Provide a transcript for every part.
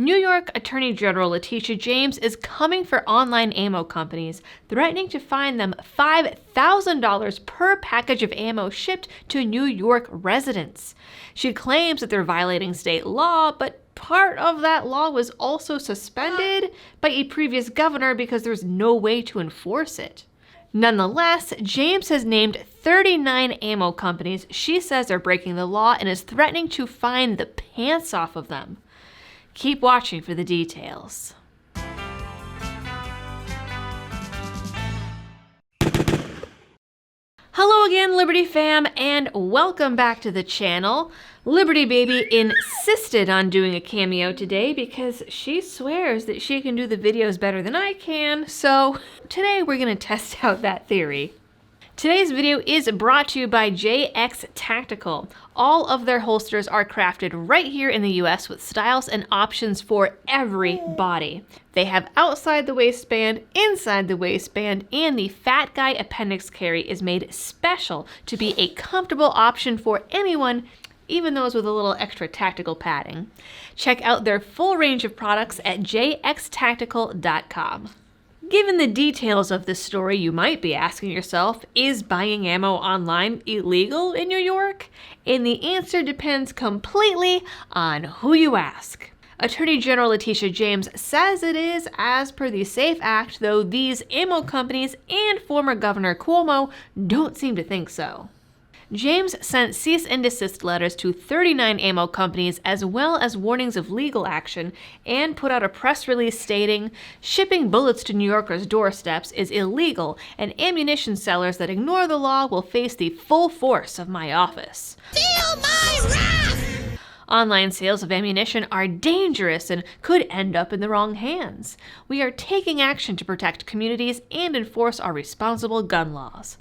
New York Attorney General Leticia James is coming for online ammo companies, threatening to fine them $5,000 per package of ammo shipped to New York residents. She claims that they're violating state law, but part of that law was also suspended by a previous governor because there's no way to enforce it. Nonetheless, James has named 39 ammo companies she says are breaking the law and is threatening to fine the pants off of them. Keep watching for the details. Hello again, Liberty fam, and welcome back to the channel. Liberty Baby insisted on doing a cameo today because she swears that she can do the videos better than I can, so today we're going to test out that theory. Today's video is brought to you by JX Tactical. All of their holsters are crafted right here in the US with styles and options for every body. They have outside the waistband, inside the waistband, and the Fat Guy appendix carry is made special to be a comfortable option for anyone, even those with a little extra tactical padding. Check out their full range of products at jxtactical.com. Given the details of this story, you might be asking yourself, is buying ammo online illegal in New York? And the answer depends completely on who you ask. Attorney General Leticia James says it is as per the SAFE Act, though these ammo companies and former Governor Cuomo don't seem to think so. James sent cease and desist letters to 39 ammo companies as well as warnings of legal action and put out a press release stating, "Shipping bullets to New Yorkers' doorsteps is illegal and ammunition sellers that ignore the law will face the full force of my office. Feel my wrath!" Online sales of ammunition are dangerous and could end up in the wrong hands. We are taking action to protect communities and enforce our responsible gun laws.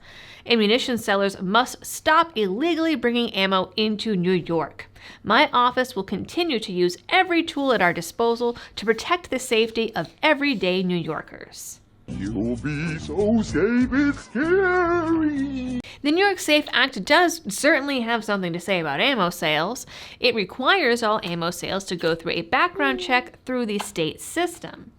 Ammunition sellers must stop illegally bringing ammo into New York. My office will continue to use every tool at our disposal to protect the safety of everyday New Yorkers. You'll be so safe, it's scary. The New York SAFE Act does certainly have something to say about ammo sales. It requires all ammo sales to go through a background check through the state system.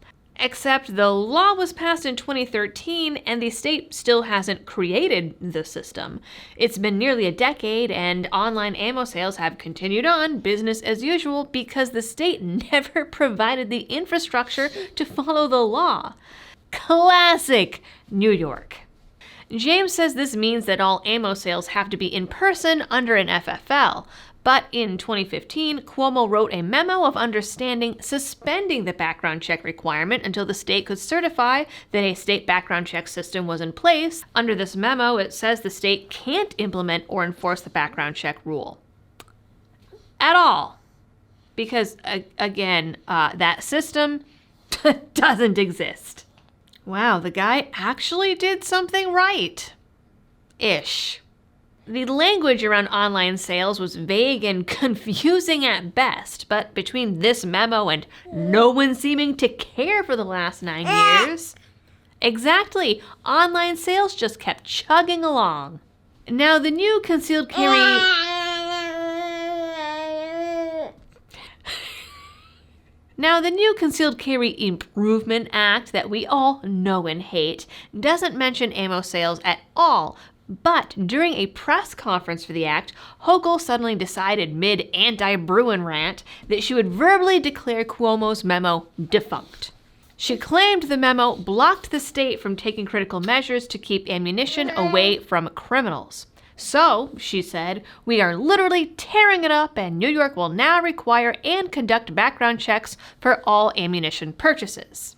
Except the law was passed in 2013 and the state still hasn't created the system. It's been nearly a decade and online ammo sales have continued on business as usual because the state never provided the infrastructure to follow the law. Classic New York. James says this means that all ammo sales have to be in person under an FFL. But in 2015, Cuomo wrote a memo of understanding suspending the background check requirement until the state could certify that a state background check system was in place. Under this memo, it says the state can't implement or enforce the background check rule at all. Because, again, that system doesn't exist. Wow, the guy actually did something right. Ish. The language around online sales was vague and confusing at best, but between this memo and no one seeming to care for the last 9 years, exactly, online sales just kept chugging along. Now the new concealed carry... Now, the new Concealed Carry Improvement Act that we all know and hate doesn't mention ammo sales at all. But during a press conference for the act, Hochul suddenly decided mid-anti-Bruin rant that she would verbally declare Cuomo's memo defunct. She claimed the memo blocked the state from taking critical measures to keep ammunition away from criminals. So, she said, we are literally tearing it up and New York will now require and conduct background checks for all ammunition purchases.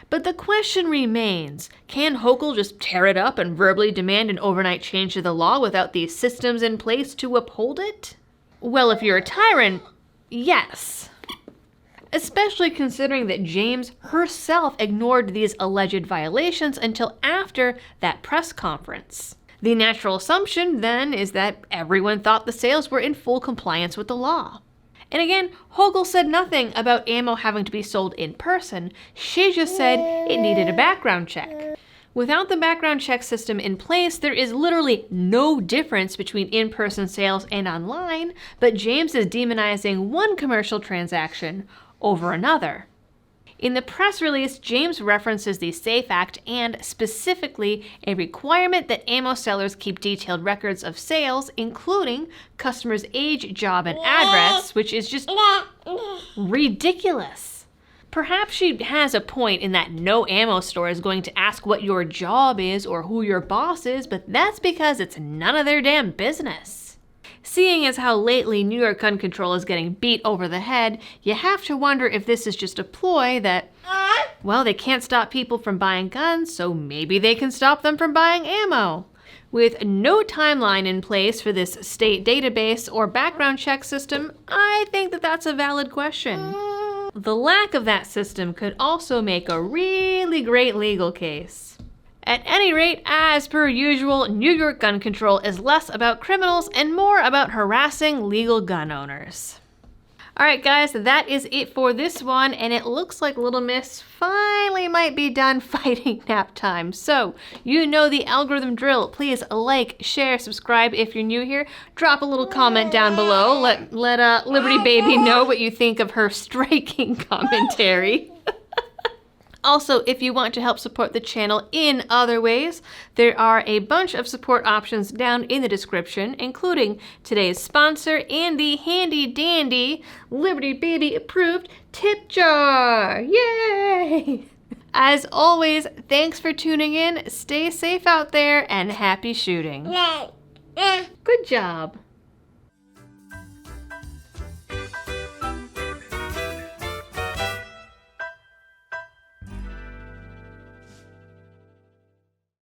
But the question remains, can Hochul just tear it up and verbally demand an overnight change to the law without the systems in place to uphold it? Well, if you're a tyrant, yes. Especially considering that James herself ignored these alleged violations until after that press conference. The natural assumption, then, is that everyone thought the sales were in full compliance with the law. And again, Hochul said nothing about ammo having to be sold in person. She just said it needed a background check. Without the background check system in place, there is literally no difference between in-person sales and online, but James is demonizing one commercial transaction over another. In the press release, James references the SAFE Act and specifically a requirement that ammo sellers keep detailed records of sales, including customers' age, job, and address, which is just ridiculous. Perhaps she has a point in that no ammo store is going to ask what your job is or who your boss is, but that's because it's none of their damn business. Seeing as how lately New York gun control is getting beat over the head, you have to wonder if this is just a ploy that, well, they can't stop people from buying guns, so maybe they can stop them from buying ammo. With no timeline in place for this state database or background check system, I think that that's a valid question. The lack of that system could also make a really great legal case. At any rate, as per usual, New York gun control is less about criminals and more about harassing legal gun owners. Alright guys, that is it for this one, and it looks like Little Miss finally might be done fighting nap time. So, you know the algorithm drill. Please like, share, subscribe if you're new here. Drop a little comment down below. Let Liberty Baby know what you think of her striking commentary. Also, if you want to help support the channel in other ways, there are a bunch of support options down in the description, including today's sponsor and the handy dandy Liberty Baby approved tip jar. Yay! As always, thanks for tuning in, stay safe out there, and happy shooting. Good job.